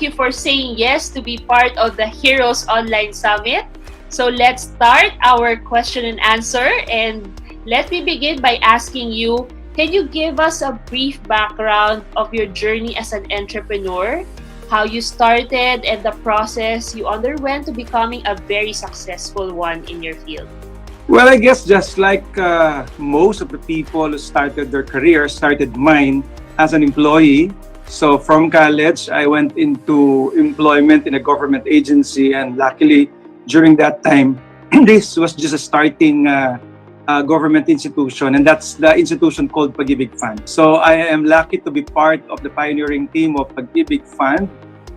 you for saying yes to be part of the Heroes Online Summit. So let's start our question and answer. And let me begin by asking you, can you give us a brief background of your journey as an entrepreneur, how you started, and the process you underwent to becoming a very successful one in your field? Well, I guess just like most of the people who started their career, started mine as an employee. So from college, I went into employment in a government agency, and luckily during that time, this was just a starting government institution, and that's the institution called Pag-ibig Fund. So I am lucky to be part of the pioneering team of Pag-ibig Fund,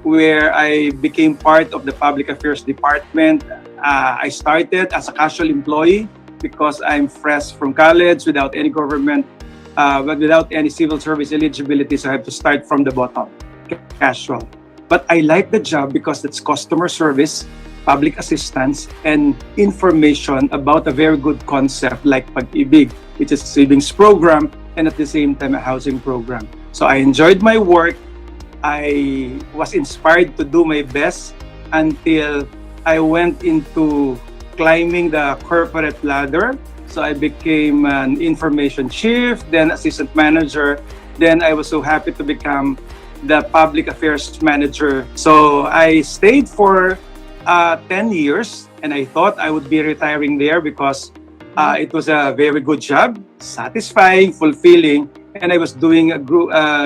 where I became part of the Public Affairs Department. I started as a casual employee because I'm fresh from college without any government, but without any civil service eligibility, so I have to start from the bottom, casual. But I like the job because it's customer service, public assistance, and information about a very good concept like Pag-ibig, which is a savings program and at the same time a housing program. So I enjoyed my work. I was inspired to do my best until I went into climbing the corporate ladder. So I became an information chief, then assistant manager. Then I was so happy to become the public affairs manager. So I stayed for 10 years, and I thought I would be retiring there because it was a very good job, satisfying, fulfilling, and I was doing a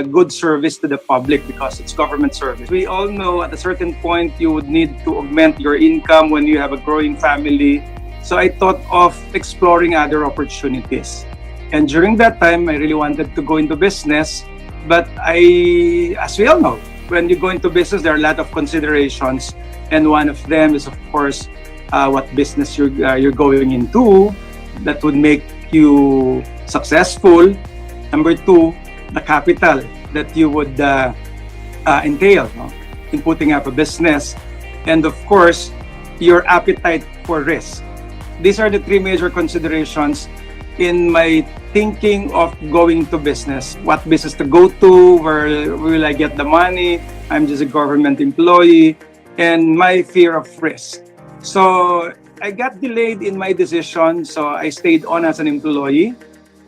good service to the public because it's government service. We all know at a certain point you would need to augment your income when you have a growing family. So I thought of exploring other opportunities. And during that time, I really wanted to go into business. But as we all know, when you go into business, there are a lot of considerations. And one of them is, of course, what business you're going into that would make you successful. Number two, the capital that you would entail in putting up a business. And of course, your appetite for risk. These are the three major considerations in my thinking of going to business. What business to go to, where will I get the money, I'm just a government employee, and my fear of risk. So I got delayed in my decision, so I stayed on as an employee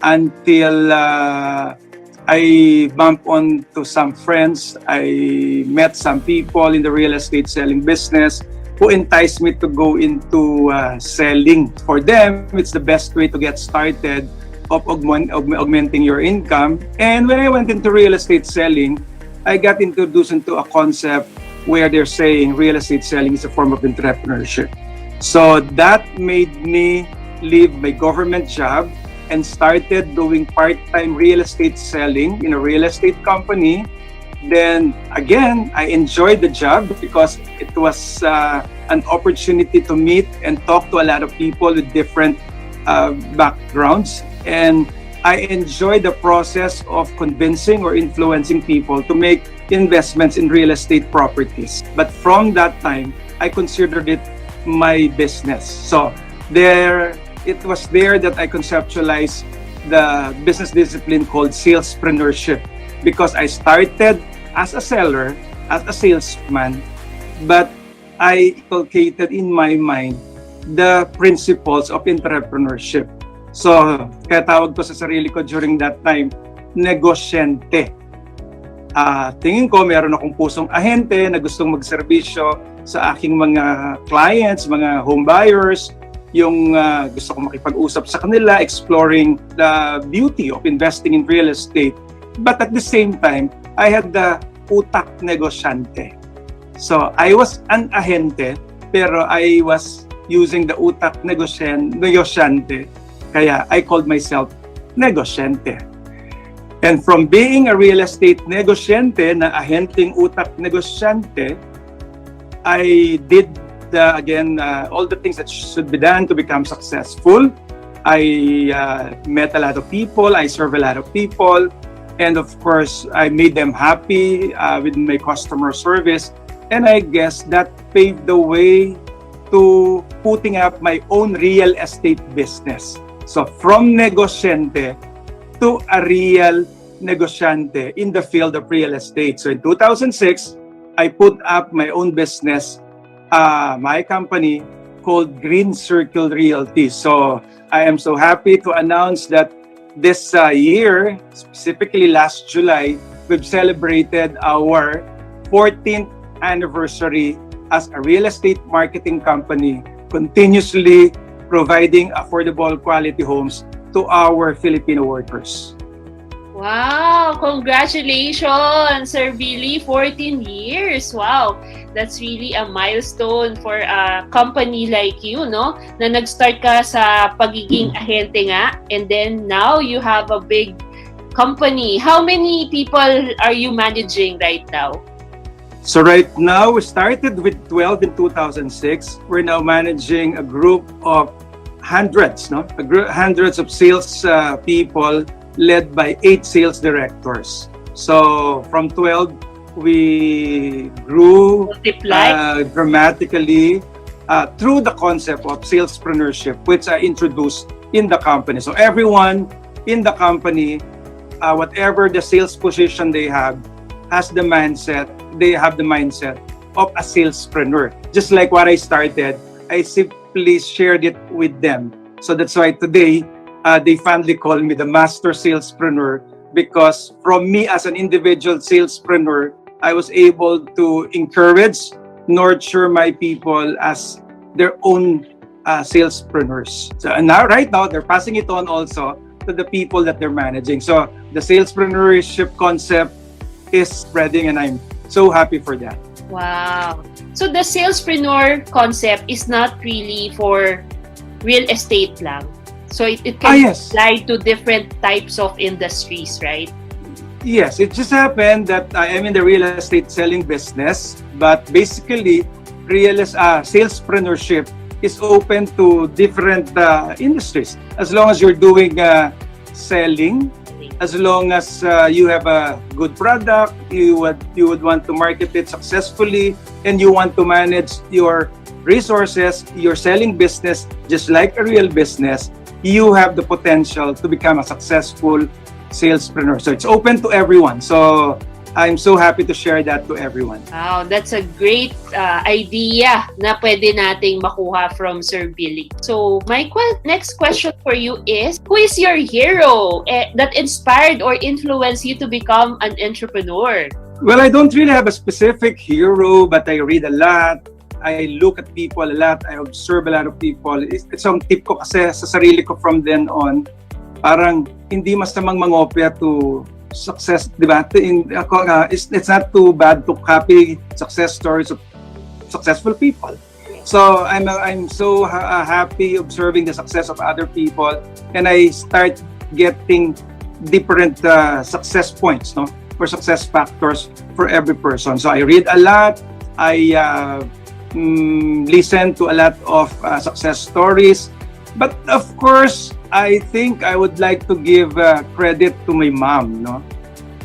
until I bumped onto some friends. I met some people in the real estate selling business who enticed me to go into selling. For them, it's the best way to get started of augmenting your income. And when I went into real estate selling, I got introduced into a concept where they're saying real estate selling is a form of entrepreneurship. So that made me leave my government job and started doing part-time real estate selling in a real estate company. Then again, I enjoyed the job because it was an opportunity to meet and talk to a lot of people with different backgrounds. And I enjoyed the process of convincing or influencing people to make investments in real estate properties. But from that time, I considered it my business. So it was there that I conceptualized the business discipline called Salespreneurship, because I started as a seller, as a salesman, but I inculcated in my mind the principles of entrepreneurship. So, kaya tawag ko sa sarili ko during that time, Negosyente. Tingin ko meron akong pusong ahente na gustong magserbisyo sa aking mga clients, mga home buyers, yung gusto kong makipag-usap sa kanila, exploring the beauty of investing in real estate. But at the same time, I had the utak negosyante. So I was an ahente, pero I was using the utak negosyante. Kaya I called myself Negosyente. And from being a real estate negosyante na ahenteng utak negosyante, I did all the things that should be done to become successful. I met a lot of people, I served a lot of people, and of course, I made them happy with my customer service. And I guess that paved the way to putting up my own real estate business. So from negosyante to a real negosyante in the field of real estate. So in 2006, I put up my own business, my company called Green Circle Realty. So I am so happy to announce that this year, specifically last July, we've celebrated our 14th anniversary as a real estate marketing company, continuously providing affordable quality homes to our Filipino workers. Wow! Congratulations, Sir Billy! 14 years! Wow! That's really a milestone for a company like you, no? Na nag-start ka sa pagiging ahente nga, and then now you have a big company. How many people are you managing right now? So right now, we started with 12 in 2006. We're now managing a group of hundreds, no? Hundreds of sales people led by 8 sales directors. So from 12, we grew dramatically through the concept of salespreneurship, which I introduced in the company. So everyone in the company, whatever the sales position they have the mindset of a salespreneur. Just like what I started, I simply shared it with them. So that's why today, they fondly call me the master salespreneur, because from me as an individual salespreneur, I was able to encourage, nurture my people as their own salespreneurs. So right now, they're passing it on also to the people that they're managing. So the salespreneurship concept is spreading, and I'm so happy for that. Wow. So the salespreneur concept is not really for real estate lang. So it can Yes. apply to different types of industries, right? Yes, it just happened that I am in the real estate selling business, but basically, salespreneurship is open to different industries. As long as you're doing selling, as long as you have a good product, you would want to market it successfully, and you want to manage your resources, your selling business just like a real business, you have the potential to become a successful salespreneur. So it's open to everyone. So I'm so happy to share that to everyone. Wow, that's a great idea na pwede nating makuha from Sir Billy. So my next question for you is, who is your hero that inspired or influenced you to become an entrepreneur? Well, I don't really have a specific hero, but I read a lot. I look at people a lot. I observe a lot of people. It's ang tip ko kasi sa sarili ko from then on, parang hindi masamang mangopya to success, di ba? It's not too bad to copy success stories of successful people. So I'm so happy observing the success of other people, and I start getting different success points, no, or success factors for every person. So I read a lot. I listen to a lot of success stories, but of course, I think I would like to give credit to my mom, no,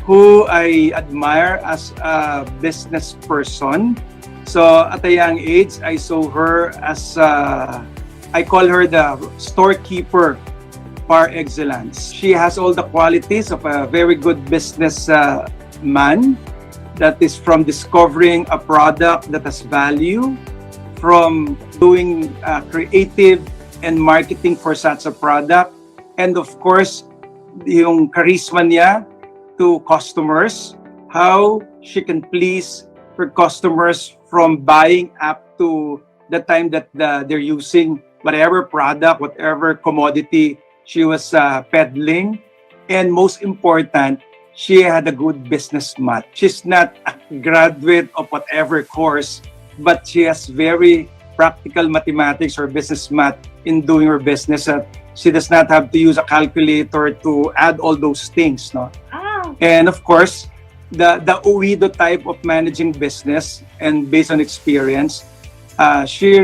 who I admire as a business person. So at a young age, I saw her as I call her the storekeeper par excellence. She has all the qualities of a very good business man. That is from discovering a product that has value, from doing creative and marketing for such a product, and of course, yung charisma niya to customers, how she can please her customers from buying up to the time that they're using whatever product, whatever commodity she was peddling. And most important, she had a good business math. She's not a graduate of whatever course, but she has very practical mathematics or business math in doing her business. She does not have to use a calculator to add all those things, no? And of course, the Uido type of managing business, and based on experience, she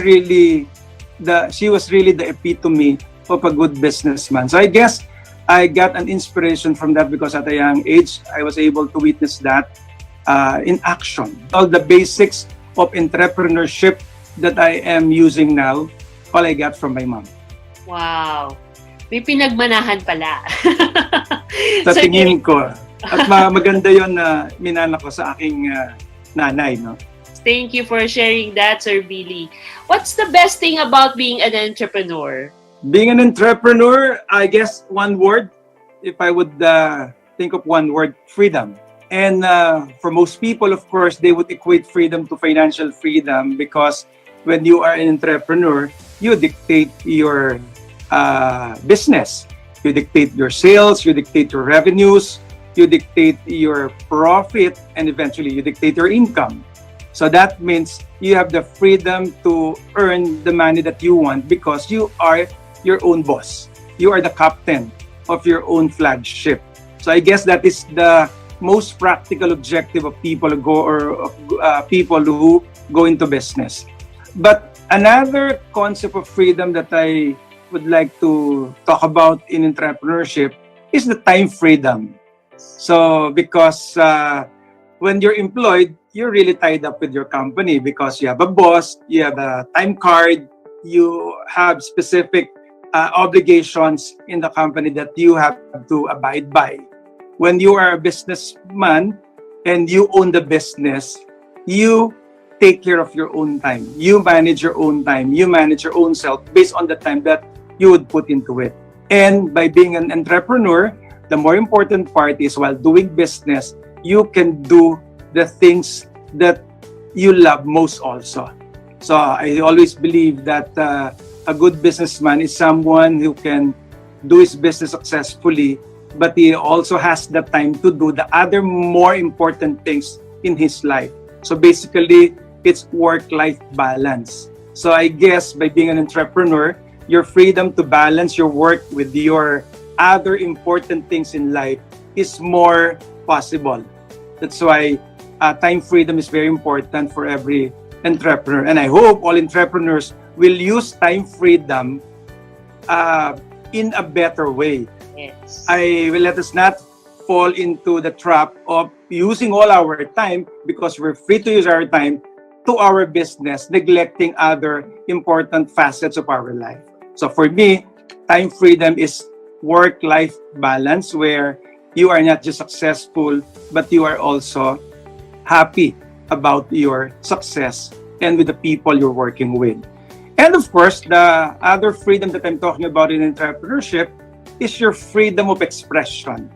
was really the epitome of a good businessman. So I guess I got an inspiration from that, because at a young age, I was able to witness that in action. All the basics of entrepreneurship that I am using now, all I got from my mom. Wow. May pinagmanahan pala. Sa tingin ko. At maganda yon na minana ko sa aking nanay, no? Thank you for sharing that, Sir Billy. What's the best thing about being an entrepreneur? Being an entrepreneur, I guess one word, if I would think of one word, freedom. And for most people, of course, they would equate freedom to financial freedom because when you are an entrepreneur, you dictate your business. You dictate your sales, you dictate your revenues, you dictate your profit, and eventually you dictate your income. So that means you have the freedom to earn the money that you want because you are your own boss. You are the captain of your own flagship. So I guess that is the most practical objective of people who go people who go into business. But another concept of freedom that I would like to talk about in entrepreneurship is the time freedom. So because when you're employed, you're really tied up with your company because you have a boss, you have a time card, you have specific obligations in the company that you have to abide by. When you are a businessman and you own the business, you take care of your own time. You manage your own time. You manage your own self based on the time that you would put into it. And by being an entrepreneur, the more important part is while doing business, you can do the things that you love most also. So I always believe that a good businessman is someone who can do his business successfully, but he also has the time to do the other more important things in his life. So basically, it's work-life balance. So I guess by being an entrepreneur, your freedom to balance your work with your other important things in life is more possible. That's why time freedom is very important for every entrepreneur. And I hope all entrepreneurs will use time freedom in a better way. Yes. I will let us not fall into the trap of using all our time because we're free to use our time to our business, neglecting other important facets of our life. So for me, time freedom is work-life balance where you are not just successful, but you are also happy about your success and with the people you're working with. And of course, the other freedom that I'm talking about in entrepreneurship is your freedom of expression.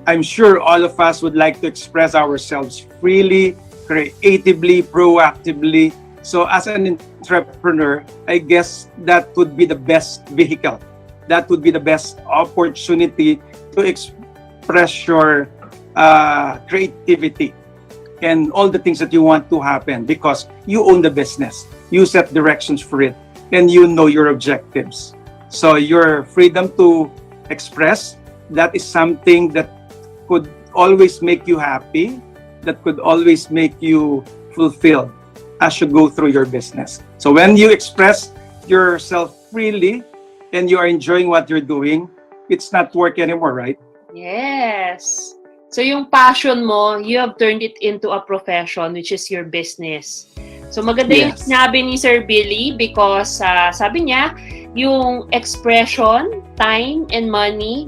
I'm sure all of us would like to express ourselves freely, creatively, proactively. So as an entrepreneur, I guess that would be the best vehicle. That would be the best opportunity to express your creativity and all the things that you want to happen because you own the business. You set directions for it and you know your objectives. So your freedom to express, that is something that could always make you happy, that could always make you fulfilled as you go through your business. So when you express yourself freely and you are enjoying what you're doing, it's not work anymore, right? Yes. So yung passion mo, you have turned it into a profession, which is your business. So maganda yung Yes. sinabi ni Sir Billy because sabi niya, yung expression, time, and money,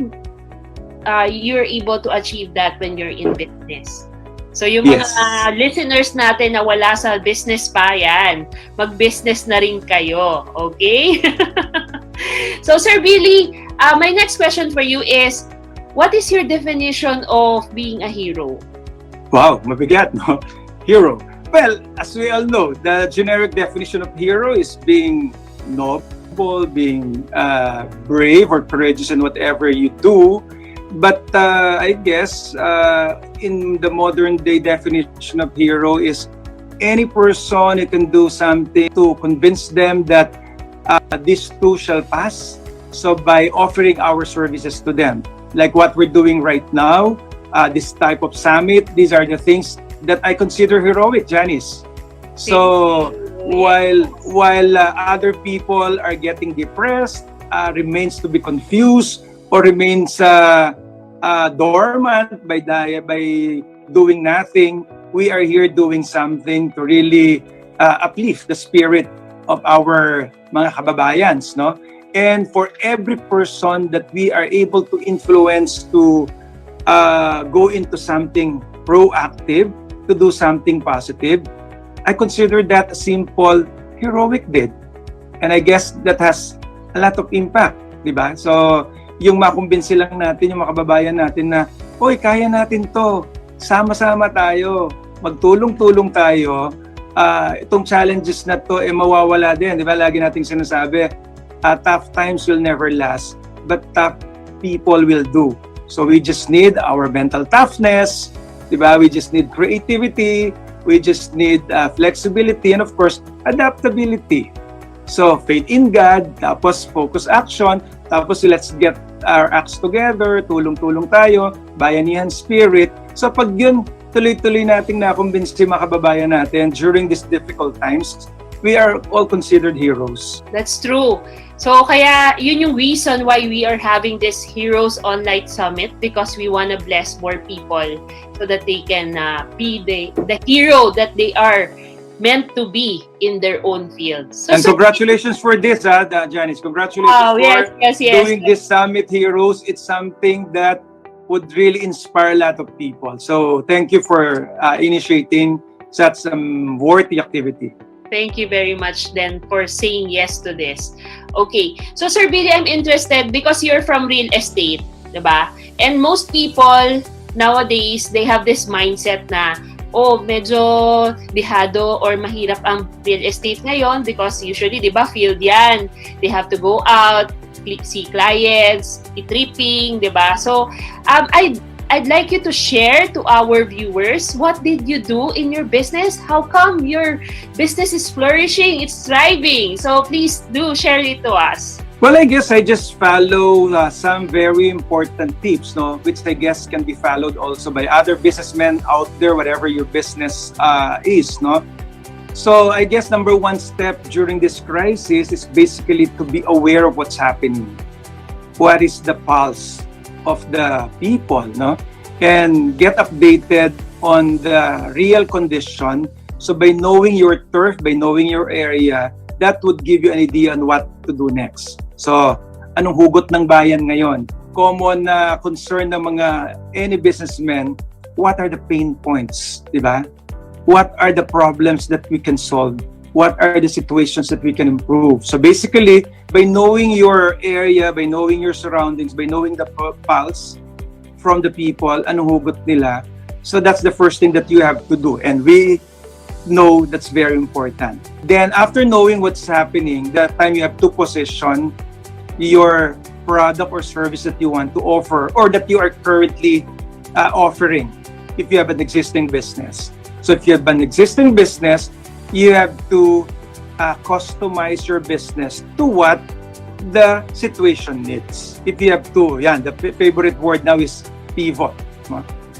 you're able to achieve that when you're in business. So yung mga Yes. listeners natin na wala sa business pa yan, mag-business na rin kayo. Okay? So Sir Billy, my next question for you is, what is your definition of being a hero? Wow, mabigat, no? Hero. Well, as we all know, the generic definition of hero is being noble, being brave or courageous in whatever you do. But I guess in the modern day definition of hero is any person who can do something to convince them that this too shall pass. So by offering our services to them, like what we're doing right now, this type of summit, these are the things that I consider heroic, Janice. So while other people are getting depressed, remains to be confused, or remains dormant by doing nothing, we are here doing something to really uplift the spirit of our mga kababayans, no? And for every person that we are able to influence to go into something proactive, to do something positive, I consider that a simple heroic deed. And I guess that has a lot of impact, di ba? So, yung makumbinsi lang natin, yung mga kababayan natin na, oy, kaya natin to, sama-sama tayo, magtulong-tulong tayo, itong challenges na to, mawawala din, di ba? Lagi nating sinasabi, tough times will never last, but tough people will do. So we just need our mental toughness, di ba? We just need creativity, we just need flexibility, and of course, adaptability. So faith in God, tapos focus action, tapos let's get our acts together, tulong-tulong tayo, bayanihan spirit. So pag yun, tuloy-tuloy nating nakumbinsi mga kababayan natin during these difficult times, we are all considered heroes. That's true. So, kaya yun yung reason why we are having this Heroes Online Summit, because we want to bless more people so that they can be the hero that they are meant to be in their own field. So, and congratulations for this, Janice. Congratulations for doing this Summit Heroes. It's something that would really inspire a lot of people. So, thank you for initiating such worthy activity. Thank you very much then for saying yes to this. Okay. So, Sir Billy, I'm interested because you're from real estate, diba? And most people nowadays, they have this mindset na, oh, medyo dihado or mahirap ang real estate ngayon because usually, diba, field yan. They have to go out, see clients, tripping, diba? So, I'd like you to share to our viewers, what did you do in your business? How come your business is flourishing? It's thriving. So please do share it to us. Well, I guess I just follow some very important tips, no, which I guess can be followed also by other businessmen out there, whatever your business is, no. So I guess number one step during this crisis is basically to be aware of what's happening. What is the pulse of the people, no? And get updated on the real condition. So by knowing your turf, by knowing your area, that would give you an idea on what to do next. So, anong hugot ng bayan ngayon? Common na concern ng mga any businessmen, what are the pain points, di ba? What are the problems that we can solve? What are the situations that we can improve? So basically, by knowing your area, by knowing your surroundings, by knowing the pulse from the people, anong hugot nila, so that's the first thing that you have to do. And we know that's very important. Then after knowing what's happening, that time you have to position your product or service that you want to offer or that you are currently offering if you have an existing business. So if you have an existing business, you have to customize your business to what the situation needs. If you have to, the favorite word now is pivot.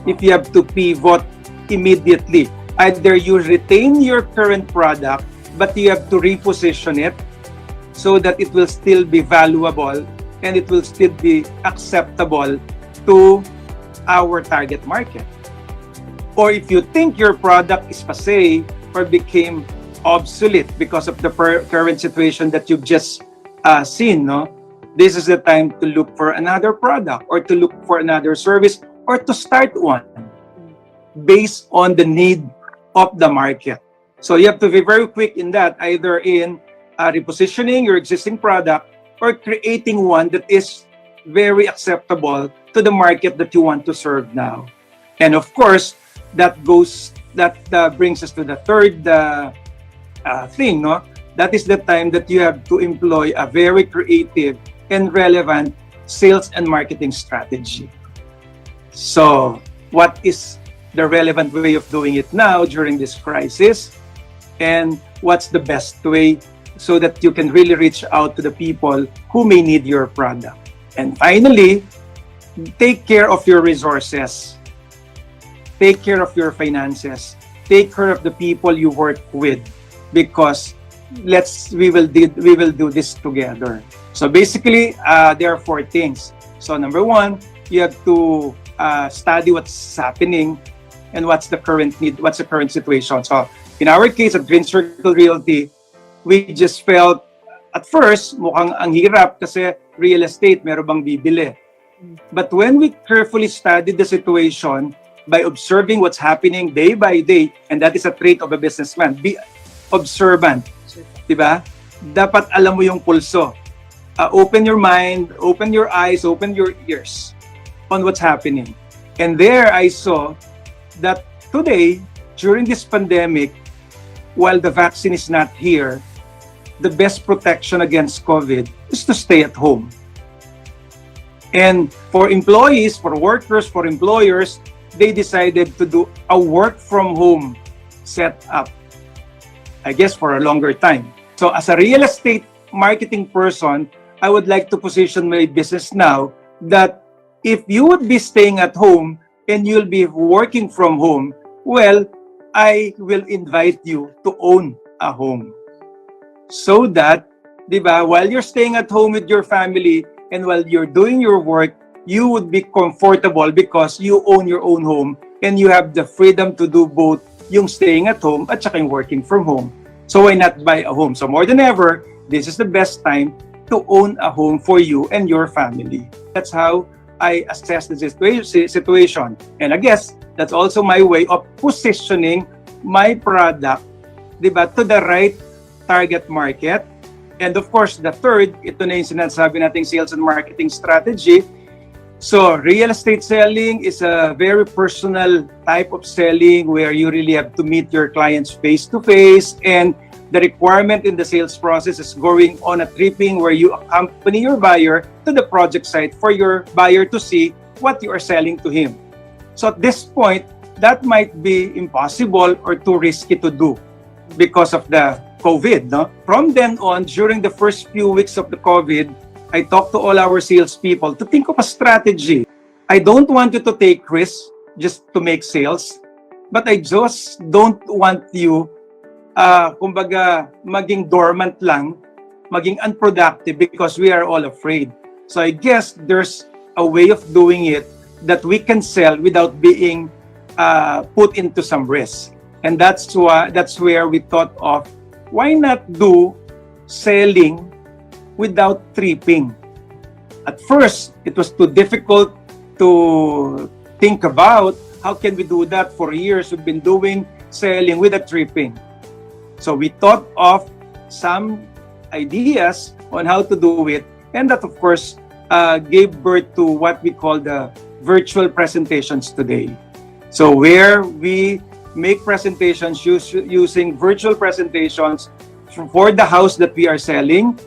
If you have to pivot immediately, either you retain your current product, but you have to reposition it so that it will still be valuable and it will still be acceptable to our target market. Or if you think your product is passé or became obsolete because of the current situation that you've just seen, no? This is the time to look for another product or to look for another service or to start one based on the need of the market. So you have to be very quick in that, either in repositioning your existing product or creating one that is very acceptable to the market that you want to serve now. And of course, that brings us to the third thing, no? That is the time that you have to employ a very creative and relevant sales and marketing strategy. So, what is the relevant way of doing it now during this crisis? And what's the best way so that you can really reach out to the people who may need your product? And finally, take care of your resources. Take care of your finances. Take care of the people you work with, because we will do this together. So basically, there are four things. So number one, you have to study what's happening and what's the current need, what's the current situation. So in our case at Green Circle Realty, we just felt at first mukhang ang hirap kasi real estate, meron bang bibili. But when we carefully studied the situation, by observing what's happening day by day, and that is a trait of a businessman. Be observant, diba? Dapat alam mo yung pulso. Open your mind, open your eyes, open your ears on what's happening. And there I saw that today, during this pandemic, while the vaccine is not here, the best protection against COVID is to stay at home. And for employees, for workers, for employers, they decided to do a work from home setup, I guess for a longer time. So as a real estate marketing person, I would like to position my business now that if you would be staying at home and you'll be working from home, well, I will invite you to own a home. So that, di ba, while you're staying at home with your family and while you're doing your work, you would be comfortable because you own your own home and you have the freedom to do both yung staying at home at saka yung working from home. So why not buy a home? So more than ever, this is the best time to own a home for you and your family. That's how I assess the situation. And I guess that's also my way of positioning my product, diba, to the right target market. And of course, the third, ito na yung sinasabi nating sales and marketing strategy. So real estate selling is a very personal type of selling where you really have to meet your clients face to face, and the requirement in the sales process is going on a tripping where you accompany your buyer to the project site for your buyer to see what you are selling to him. So at this point, that might be impossible or too risky to do because of the COVID, no? From then on, during the first few weeks of the COVID, I talked to all our salespeople to think of a strategy. I don't want you to take risks just to make sales, but I just don't want you kumbaga, maging dormant lang, maging unproductive because we are all afraid. So I guess there's a way of doing it that we can sell without being put into some risk. And that's where we thought of, why not do selling without tripping? At first, it was too difficult to think about how can we do that. For years, we've been doing selling without tripping. So we thought of some ideas on how to do it, and that of course gave birth to what we call the virtual presentations today. So where we make presentations using virtual presentations for the house that we are selling,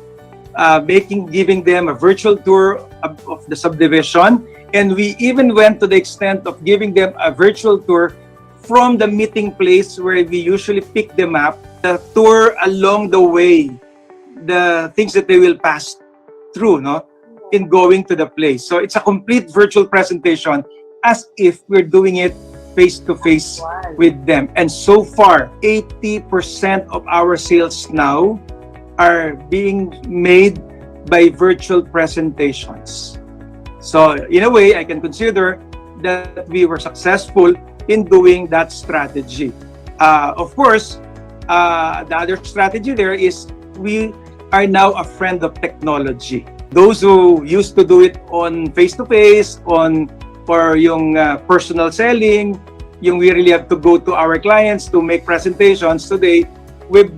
giving them a virtual tour of the subdivision, and we even went to the extent of giving them a virtual tour from the meeting place where we usually pick them up, the tour along the way, the things that they will pass through, no, in going to the place. So it's a complete virtual presentation as if we're doing it face-to-face with them. And so far, 80% of our sales now are being made by virtual presentations. So in a way, I can consider that we were successful in doing that strategy. Of course, the other strategy there is we are now a friend of technology. Those who used to do it on face-to-face, or yung personal selling, yung we really have to go to our clients to make presentations. Today, we've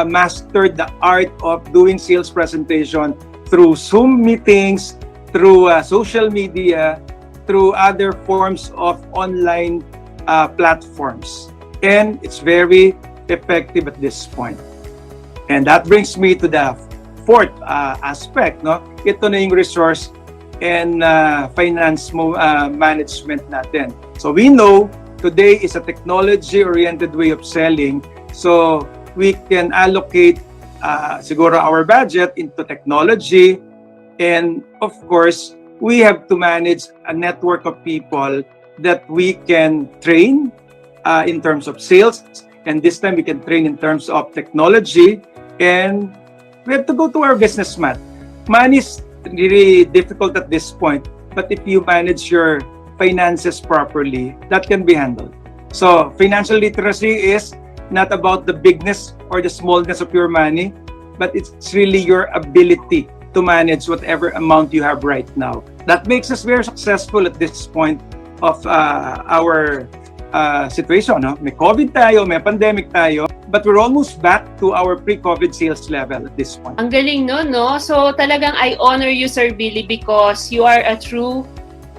mastered the art of doing sales presentation through Zoom meetings, through social media, through other forms of online platforms. And it's very effective at this point. And that brings me to the fourth aspect, no? Ito na yung resource and finance management natin. So we know today is a technology-oriented way of selling. So we can allocate siguro our budget into technology. And of course, we have to manage a network of people that we can train in terms of sales. And this time we can train in terms of technology. And we have to go to our business math. Money is really difficult at this point. But if you manage your finances properly, that can be handled. So financial literacy is not about the bigness or the smallness of your money, but it's really your ability to manage whatever amount you have right now. That makes us very successful at this point. of our situation. No? May COVID tayo, may pandemic tayo, but we're almost back to our pre-COVID sales level at this point. Ang galing no? So talagang I honor you, Sir Billy, because you are a true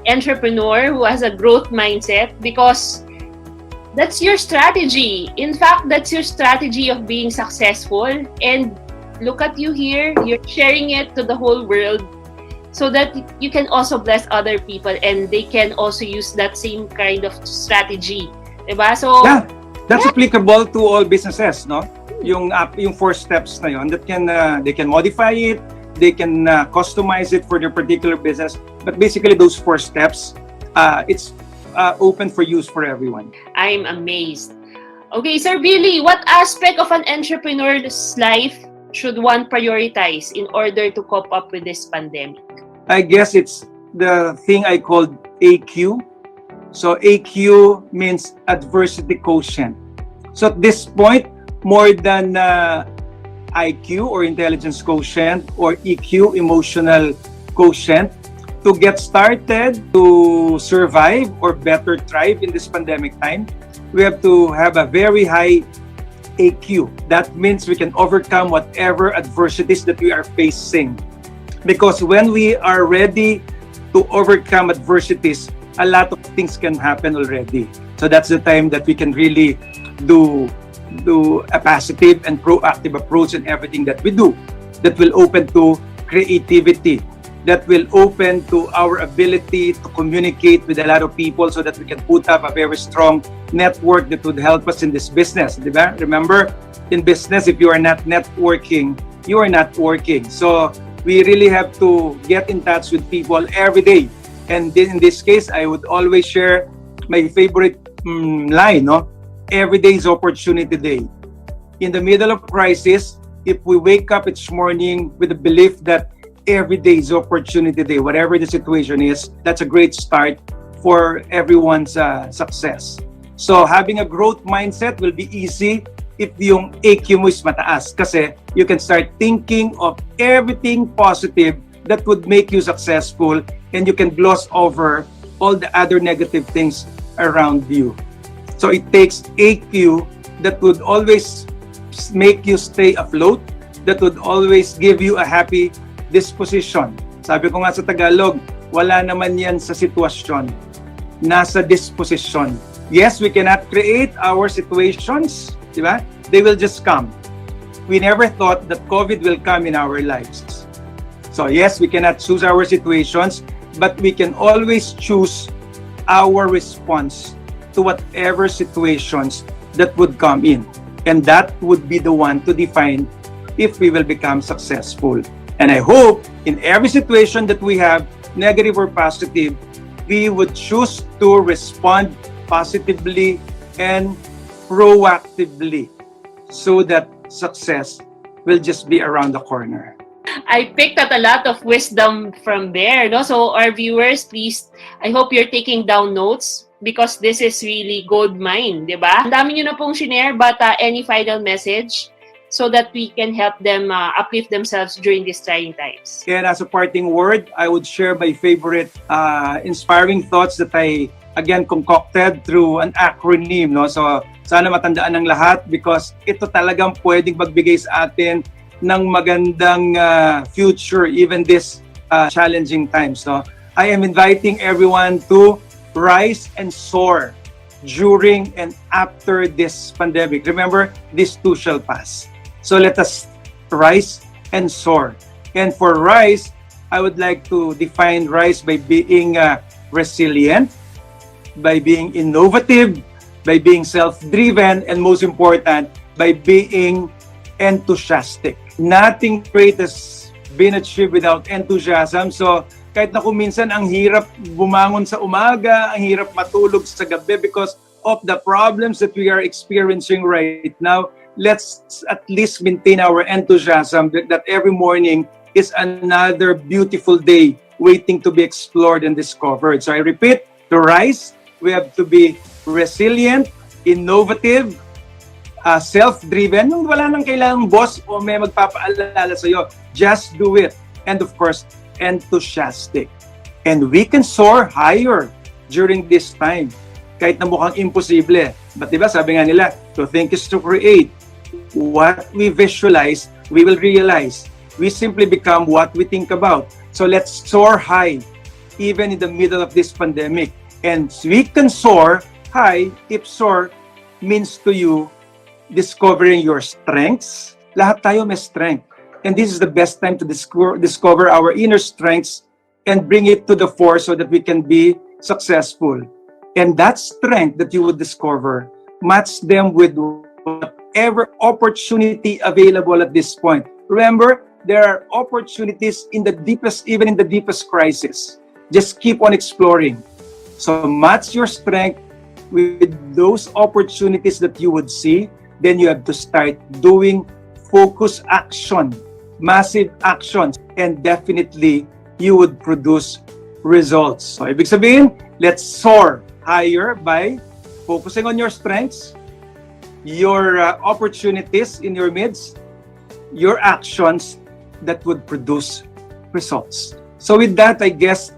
entrepreneur who has a growth mindset, because that's your strategy. In fact, that's your strategy of being successful. And look at you here, you're sharing it to the whole world so that you can also bless other people and they can also use that same kind of strategy. Diba? So, yeah, that's applicable to all businesses, no? Yung 4 steps na yon that can they can modify it, they can customize it for their particular business. But basically, those 4 steps, it's open for use for everyone. I'm amazed. Okay, Sir Billy, what aspect of an entrepreneur's life should one prioritize in order to cope up with this pandemic? I guess it's the thing I called AQ. So AQ means adversity quotient. So at this point, more than IQ or intelligence quotient or EQ, emotional quotient, to get started, to survive or better thrive in this pandemic time, we have to have a very high AQ. That means we can overcome whatever adversities that we are facing. Because when we are ready to overcome adversities, a lot of things can happen already. So that's the time that we can really do a positive and proactive approach in everything that we do. That will open to creativity. That will open to our ability to communicate with a lot of people so that we can put up a very strong network that would help us in this business. Diba? Remember, in business, if you are not networking, you are not working. So we really have to get in touch with people every day. And in this case, I would always share my favorite line, no? Every day is opportunity day. In the middle of crisis, if we wake up each morning with the belief that every day is opportunity day, whatever the situation is, that's a great start for everyone's success. So having a growth mindset will be easy if yung AQ mo is mataas, kasi you can start thinking of everything positive that would make you successful, and you can gloss over all the other negative things around you. So it takes AQ that would always make you stay afloat, that would always give you a happy disposition. Sabi ko nga sa Tagalog, wala naman yan sa sitwasyon, nasa disposition. Yes, we cannot create our situations, di ba? They will just come. We never thought that COVID will come in our lives. So yes, we cannot choose our situations, but we can always choose our response to whatever situations that would come in. And that would be the one to define if we will become successful. And I hope in every situation that we have, negative or positive, we would choose to respond positively and proactively so that success will just be around the corner. I picked up a lot of wisdom from there, no? So our viewers, please, I hope you're taking down notes because this is really gold mine, di ba? Ang dami nyo na pong shinare, but any final message so that we can help them uplift themselves during these trying times? And as a parting word, I would share my favorite inspiring thoughts that I, again, concocted through an acronym, no? So sana matandaan ng lahat because ito talagang pwedeng magbigay sa atin ng magandang future, even this challenging times. No? I am inviting everyone to rise and soar during and after this pandemic. Remember, this too shall pass. So let us rise and soar. And for rise, I would like to define rise by being resilient, by being innovative, by being self-driven, and most important, by being enthusiastic. Nothing great has been achieved without enthusiasm. So, kahit na kung minsan ang hirap bumangon sa umaga, ang hirap matulog sa gabi because of the problems that we are experiencing right now, let's at least maintain our enthusiasm that every morning is another beautiful day waiting to be explored and discovered. So I repeat, to rise, we have to be resilient, innovative, self-driven. Nung wala nang kailangang boss o may magpapaalala sa'yo, just do it. And of course, enthusiastic. And we can soar higher during this time. Kahit na mukhang imposible. But diba, sabi nga nila, to think is to create. What we visualize, we will realize. We simply become what we think about. So let's soar high, even in the middle of this pandemic. And we can soar high if soar means to you discovering your strengths. Lahat tayo may strength. And this is the best time to discover our inner strengths and bring it to the fore so that we can be successful. And that strength that you would discover, match them with whatever opportunity available at this point. Remember, there are opportunities in the deepest, even in the deepest crisis. Just keep on exploring. So match your strength with those opportunities that you would see. Then you have to start doing focus action, massive actions, and definitely you would produce results. So ibig sabihin, let's soar higher by focusing on your strengths, your opportunities in your midst, your actions that would produce results. So with that, I guess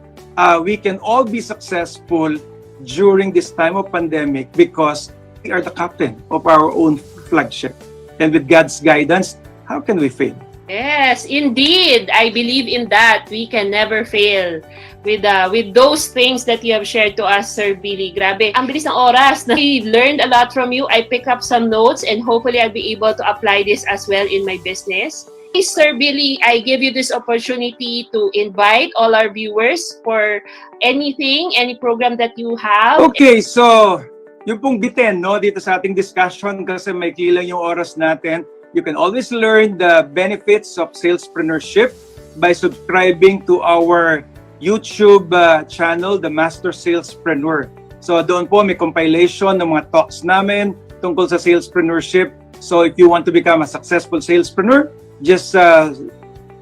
we can all be successful during this time of pandemic because we are the captain of our own flagship. And with God's guidance, how can we fail? Yes, indeed. I believe in that. We can never fail with those things that you have shared to us, Sir Billy. Grabe, ang bilis ng oras. I learned a lot from you. I pick up some notes and hopefully I'll be able to apply this as well in my business. Sir Billy, I give you this opportunity to invite all our viewers for anything, any program that you have. Okay, so yung pong bitin, no, dito sa ating discussion kasi may kilang yung oras natin. You can always learn the benefits of salespreneurship by subscribing to our YouTube channel, The Master Salespreneur. So doon po may compilation ng mga talks namin tungkol sa salespreneurship. So if you want to become a successful salespreneur, just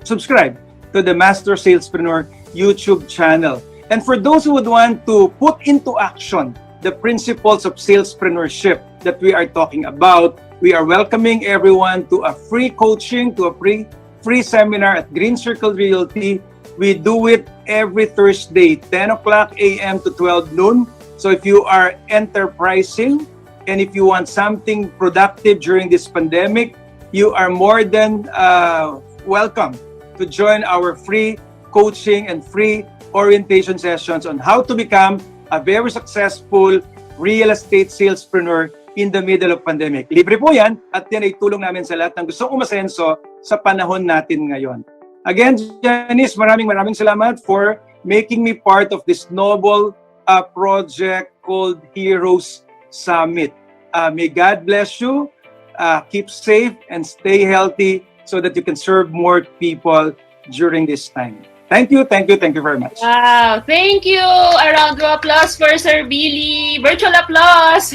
subscribe to the Master Salespreneur YouTube channel. And for those who would want to put into action the principles of salespreneurship that we are talking about, we are welcoming everyone to a free coaching, to a free seminar at Green Circle Realty. We do it every Thursday, 10 o'clock a.m. to 12 noon. So if you are enterprising and if you want something productive during this pandemic, you are more than welcome to join our free coaching and free orientation sessions on how to become a very successful real estate salespreneur in the middle of pandemic. Libre po yan at yan ay tulong namin sa lahat ng gustong umasenso sa panahon natin ngayon. Again, Janice, maraming salamat for making me part of this noble project called H.E.R.O.E.S Summit. May God bless you. Keep safe and stay healthy so that you can serve more people during this time. Thank you very much. Wow, thank you. A round of applause for Sir Billy. Virtual applause.